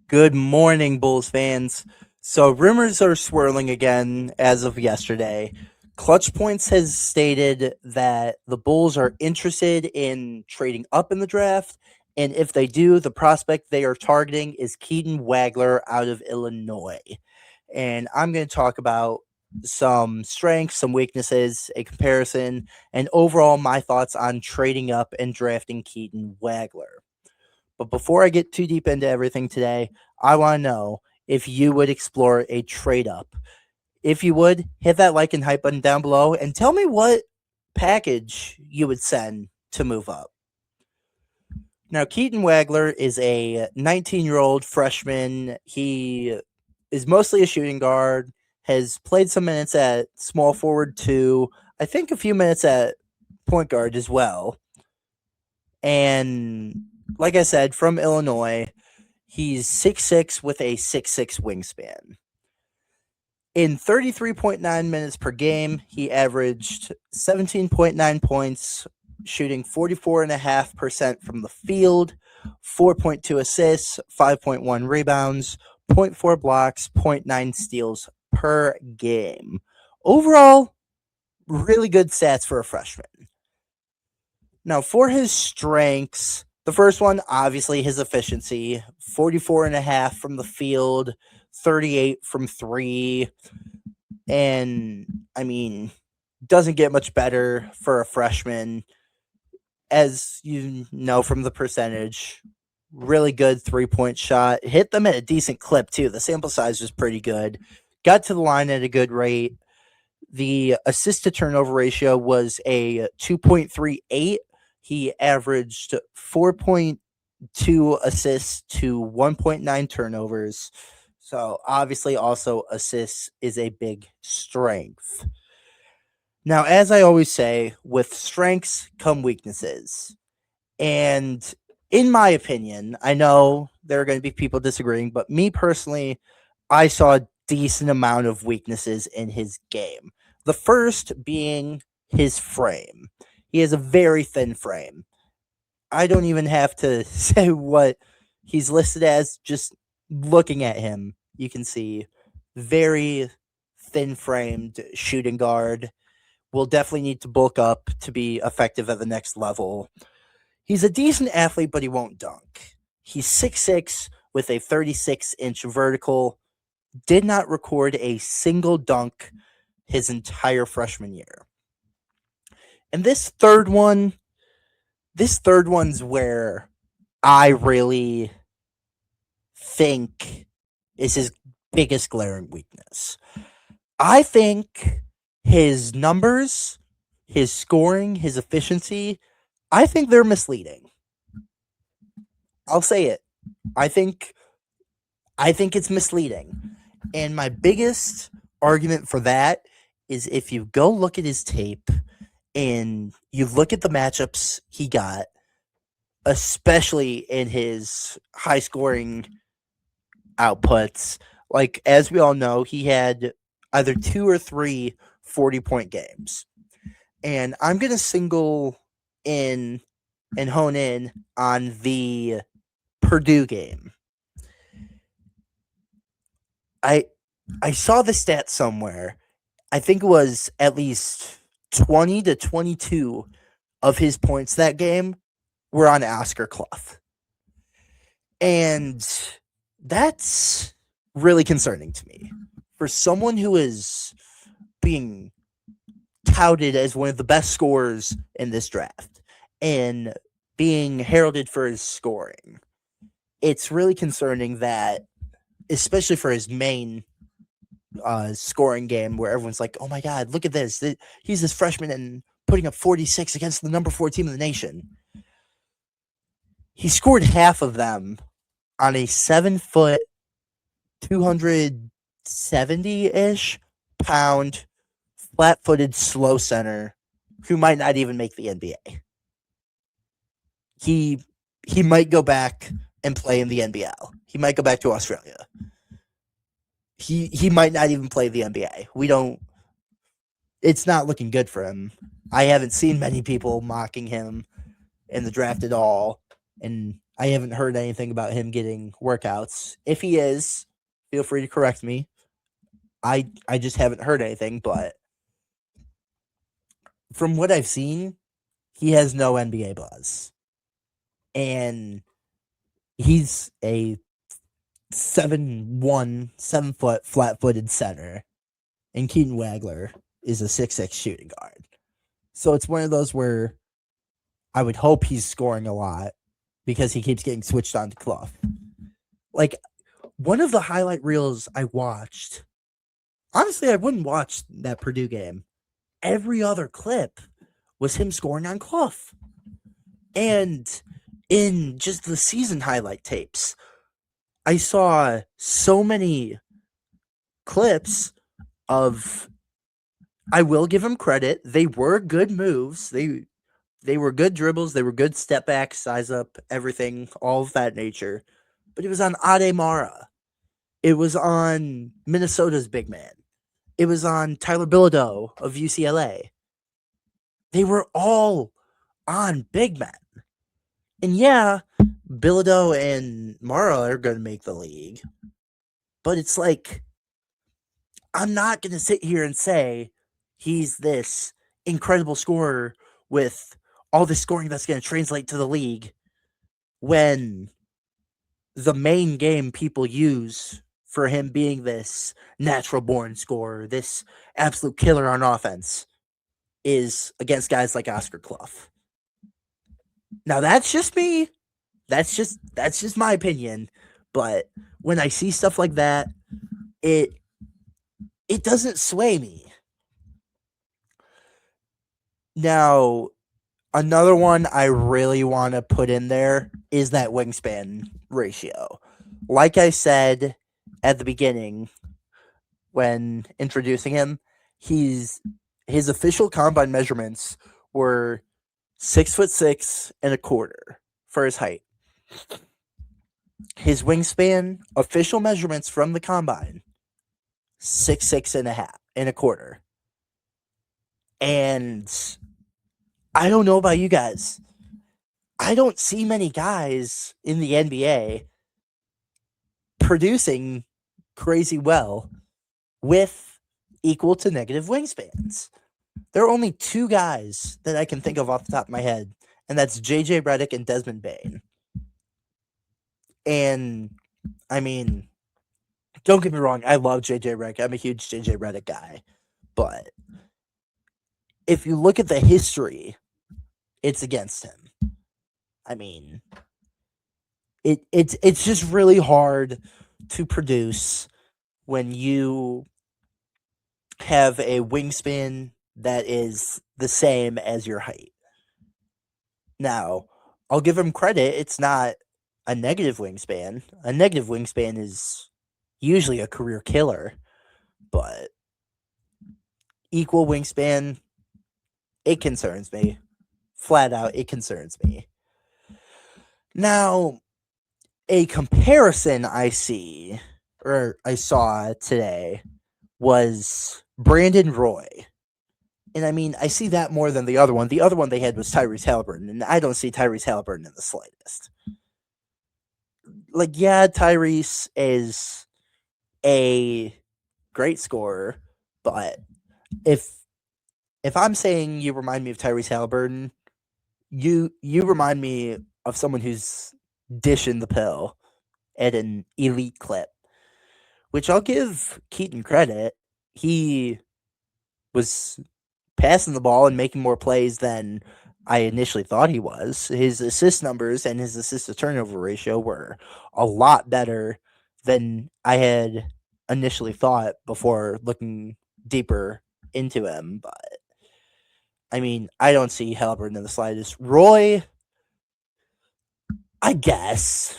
Good morning, Bulls fans. So, rumors are swirling again as of yesterday. Clutch Points has stated that the Bulls are interested in trading up in the draft. And if they do, the prospect they are targeting is Keaton Wagler out of Illinois. And I'm going to talk about some strengths, some weaknesses, a comparison, and overall my thoughts on trading up and drafting Keaton Wagler. But before I get too deep into everything today, I want to know if you would explore a trade up. If you would, hit that like and hype button down below and tell me what package you would send to move up. Now, Keaton Wagler is a 19-year-old freshman. He is mostly a shooting guard, has played some minutes at small forward too, I think a few minutes at point guard as well. And like I said, from Illinois, he's 6'6 with a 6'6 wingspan. In 33.9 minutes per game, he averaged 17.9 points, shooting 44.5% from the field, 4.2 assists, 5.1 rebounds, zero point 0.4 blocks, 0.9 steals per game. Overall, really good stats for a freshman. Now, for his strengths, the first one, obviously, his efficiency, 44.5 from the field, 38 from three. And, I mean, doesn't get much better for a freshman. As you know from the percentage, really good three-point shot. Hit them at a decent clip, too. The sample size was pretty good. Got to the line at a good rate. The assist-to-turnover ratio was a 2.38. He averaged 4.2 assists to 1.9 turnovers. So obviously also assists is a big strength. Now, as I always say, with strengths come weaknesses. And in my opinion, I know there are going to be people disagreeing, but me personally, I saw a decent amount of weaknesses in his game. The first being his frame. He has a very thin frame. I don't even have to say what he's listed as. Just looking at him, you can see very thin framed shooting guard. Will definitely need to bulk up to be effective at the next level. He's a decent athlete, but he won't dunk. He's 6'6 with a 36-inch vertical. Did not record a single dunk his entire freshman year. And this third one's where I really think is his biggest glaring weakness. I think his numbers, his scoring, his efficiency, I think they're misleading. I'll say it. I think it's misleading. And my biggest argument for that is if you go look at his tape and you look at the matchups he got, especially in his high scoring outputs, like as we all know, he had either 2 or 3 40-point games. And I'm going to single in and hone in on the Purdue game. I saw the stat somewhere. I think it was at least 20 to 22 of his points that game were on Oscar Clough. And that's really concerning to me. For someone who is being touted as one of the best scorers in this draft and being heralded for his scoring, it's really concerning that, especially for his main scoring game, where everyone's like, oh my God, look at this. He's this freshman and putting up 46 against the number 4 team in the nation. He scored half of them on a 7-foot, 270-ish pound, flat-footed slow center who might not even make the NBA. He might go back and play in the NBL. He might go back to Australia. He might not even play the NBA. It's not looking good for him. I haven't seen many people mocking him in the draft at all. And I haven't heard anything about him getting workouts. If he is, feel free to correct me. I just haven't heard anything, but from what I've seen, he has no NBA buzz. And he's a 7'1", 7-foot flat-footed center. And Keaton Wagler is a 6'6" shooting guard. So it's one of those where I would hope he's scoring a lot because he keeps getting switched on to Clough. Like, one of the highlight reels I watched, honestly, I wouldn't watch that Purdue game. Every other clip was him scoring on Clough. And in just the season highlight tapes, I saw so many clips of, I will give him credit, they were good moves. They were good dribbles. They were good step back, size up, everything, all of that nature. But it was on Ademara. It was on Minnesota's big man. It was on Tyler Bilodeau of UCLA. They were all on big men. And yeah, Bilodeau and Mara are going to make the league. But it's like, I'm not going to sit here and say he's this incredible scorer with all this scoring that's going to translate to the league when the main game people use for him being this natural born scorer, this absolute killer on offense, is against guys like Oscar Clough. Now that's just me. That's just my opinion. But when I see stuff like that, it doesn't sway me. Now, another one I really want to put in there is that wingspan ratio. Like I said at the beginning when introducing him, his official combine measurements were 6'6.25" for his height. His wingspan official measurements from the combine 6'6.25". And I don't know about you guys. I don't see many guys in the NBA producing crazy well with equal to negative wingspans. There are only two guys that I can think of off the top of my head, and that's JJ Redick and Desmond Bane. And, I mean, don't get me wrong, I love JJ Redick. I'm a huge JJ Redick guy. But if you look at the history, it's against him. I mean, it's just really hard to produce when you have a wingspan that is the same as your height. Now, I'll give him credit. It's not a negative wingspan. A negative wingspan is usually a career killer, but equal wingspan, it concerns me. Flat out, it concerns me. Now, a comparison I saw today was Brandon Roy. And I mean, I see that more than the other one. The other one they had was Tyrese Halliburton, and I don't see Tyrese Halliburton in the slightest. Like, yeah, Tyrese is a great scorer, but if I'm saying you remind me of Tyrese Halliburton, you remind me of someone who's dishing the pill at an elite clip, which I'll give Keaton credit. He was passing the ball and making more plays than I initially thought he was. His assist numbers and his assist to turnover ratio were a lot better than I had initially thought before looking deeper into him. But, I mean, I don't see Halliburton in the slightest. Roy, I guess.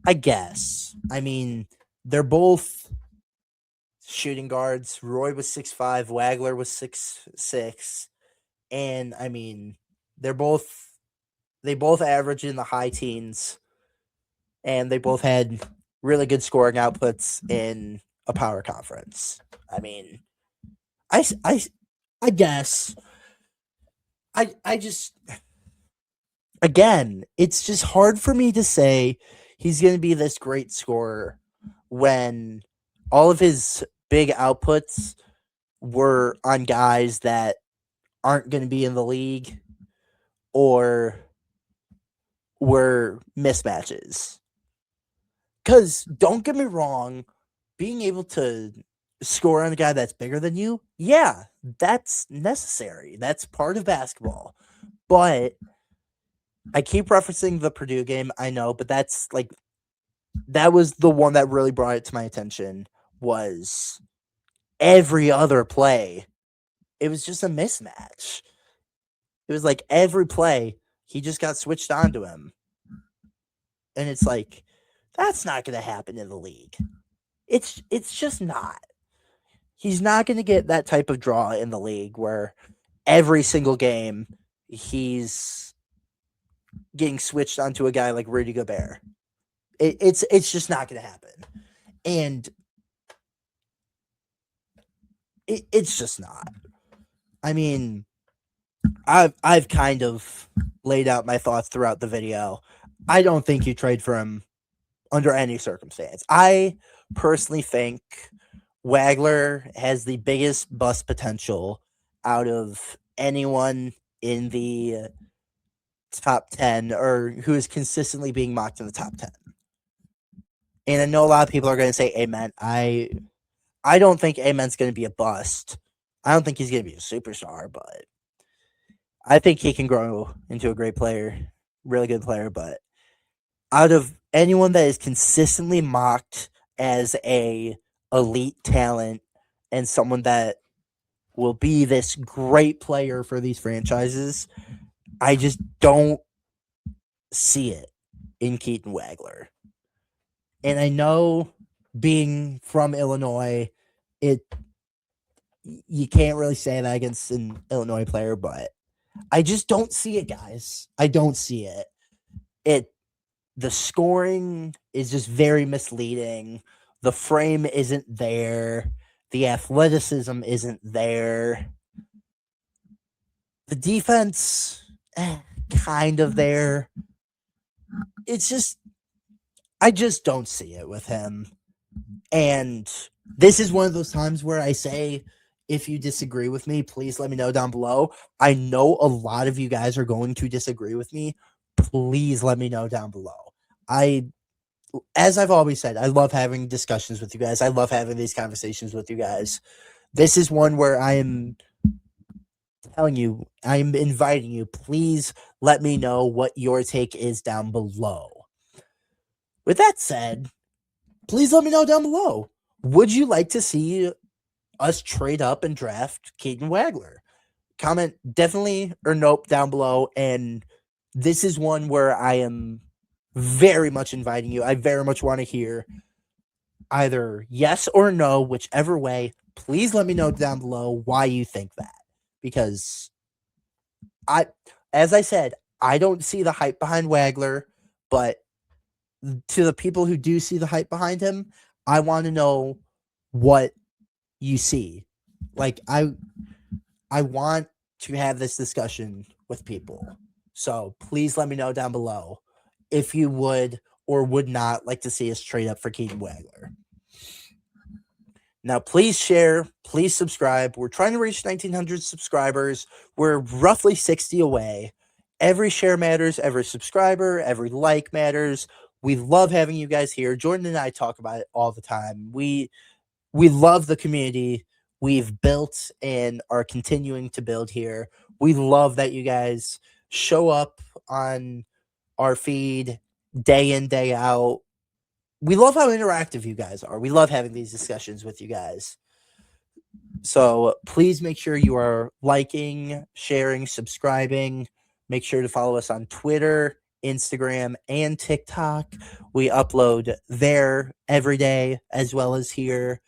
I mean, they're both shooting guards. Roy was 6'5", Wagler was 6'6", and I mean, they both average in the high teens, and they both had really good scoring outputs in a power conference. I mean, I guess I just again, it's just hard for me to say he's going to be this great scorer when all of his big outputs were on guys that aren't going to be in the league or were mismatches. Because don't get me wrong, being able to score on a guy that's bigger than you, yeah, that's necessary. That's part of basketball. But I keep referencing the Purdue game, I know, but that's like that was the one that really brought it to my attention was every other play. It was just a mismatch. It was like every play he just got switched onto him. And it's like that's not going to happen in the league. It's just not. He's not going to get that type of draw in the league where every single game he's getting switched onto a guy like Rudy Gobert. It's just not going to happen. And it's just not. I mean, I've kind of laid out my thoughts throughout the video. I don't think you trade for him under any circumstance. I personally think Wagler has the biggest bust potential out of anyone in the top 10 or who is consistently being mocked in the top 10. And I know a lot of people are going to say amen. I don't think amen's going to be a bust. I don't think he's going to be a superstar, but I think he can grow into a great player, really good player. But out of anyone that is consistently mocked as a elite talent and someone that will be this great player for these franchises, I just don't see it in Keaton Wagler. And I know being from Illinois, you can't really say that against an Illinois player, but I just don't see it, guys. I don't see it. The scoring is just very misleading. The frame isn't there. The athleticism isn't there. The defense, kind of there. It's just, I just don't see it with him. And this is one of those times where I say, if you disagree with me, please let me know down below. I know a lot of you guys are going to disagree with me. Please let me know down below. As I've always said, I love having discussions with you guys. I love having these conversations with you guys. This is one where I am telling you, I'm inviting you, please let me know what your take is down below. With that said, please let me know down below. Would you like to see us trade up and draft Keaton Wagler? Comment definitely or nope down below. And this is one where I am very much inviting you. I very much want to hear either yes or no, whichever way. Please let me know down below why you think that. Because as I said, I don't see the hype behind Wagler, but to the people who do see the hype behind him, I want to know what you see. Like I want to have this discussion with people. So please let me know down below if you would or would not like to see us trade up for Keaton Wagler. Now, please share, please subscribe. We're trying to reach 1,900 subscribers. We're roughly 60 away. Every share matters, every subscriber, every like matters. We love having you guys here. Jordan and I talk about it all the time. We love the community we've built and are continuing to build here. We love that you guys show up on our feed day in, day out. We love how interactive you guys are. We love having these discussions with you guys. So please make sure you are liking, sharing, subscribing. Make sure to follow us on Twitter, Instagram, and TikTok. We upload there every day as well as here.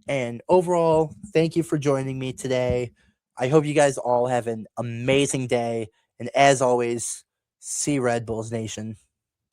And overall, thank you for joining me today. I hope you guys all have an amazing day. And as always, see Red Bulls Nation.